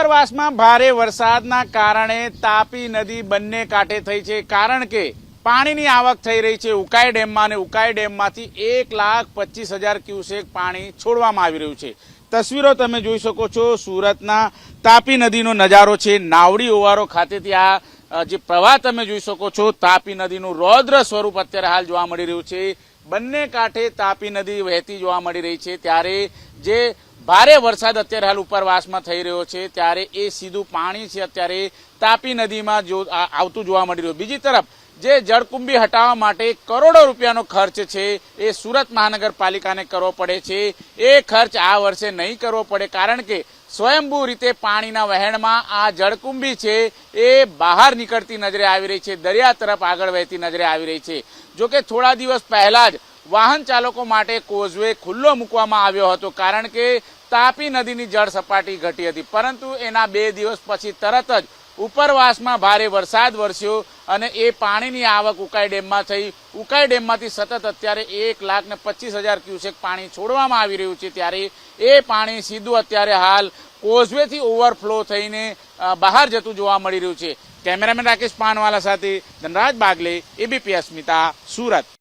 ઉપરવાસમાં ભારે વરસાદના કારણે તાપી નદી બંને કાંઠે થઈ છે, કારણ કે પાણીની આવક થઈ રહી છે ઉકાઈ ડેમમાં, અને ઉકાઈ ડેમમાંથી 1,25,000 ક્યુસેક પાણી છોડવામાં આવી રહ્યું છે। તસવીરો તમે જોઈ શકો છો, સુરતના તાપી નદીનો નજારો છે। નાવડી ઓવારો ખાતેથી આ જે પ્રવાહ તમે જોઈ શકો છો, તાપી નદીનું રૌદ્ર સ્વરૂપ અત્યારે હાલ જોવા મળી રહ્યું છે। બંને કાંઠે તાપી નદી વહેતી જોવા મળી રહી છે, ત્યારે જે ભારે વરસાદ અત્યારે હાલ ઉપરવાસમાં થઈ રહ્યો છે, ત્યારે એ સીધું પાણી છે અત્યારે તાપી નદીમાં આવતું જોવા મળી રહ્યું। બીજી તરફ જે જળકુંભી હટાવવા માટે કરોડો રૂપિયાનો ખર્ચ છે એ સુરત મહાનગરપાલિકાને કરવો પડે છે। એ ખર્ચ આ વર્ષે નહીં કરવો પડે, કારણ કે સ્વયંભૂ રીતે પાણીના વહેણમાં આ જળકુંભી છે એ બહાર નીકળતી નજરે આવી રહી છે, દરિયા તરફ આગળ વહેતી નજરે આવી રહી છે। જોકે થોડા દિવસ પહેલા જ વાહન ચાલકો માટે કોઝવે ખુલ્લો મૂકવામાં આવ્યો હતો, કારણ કે તાપી નદીની જળ સપાટી ઘટી હતી, પરંતુ એના 2 દિવસ પછી તરત જ ઉપરવાસમાં ભારે વરસાદ વરસ્યો અને એ પાણીની આવક ઉકાઈ ડેમમાં થઈ। ઉકાઈ ડેમમાંથી સતત અત્યારે 1,25,000 ક્યુસેક પાણી છોડવામાં આવી રહ્યું છે, ત્યારે એ પાણી સીધું અત્યારે હાલ કોઝવેથી ઓવરફ્લો થઈને બહાર જતું જોવા મળી રહ્યું છે। કેમેરામેન રાકેશ પાનવાલા સાથે ધનરાજ બાગલે, એબીપી અસ્મિતા, સુરત।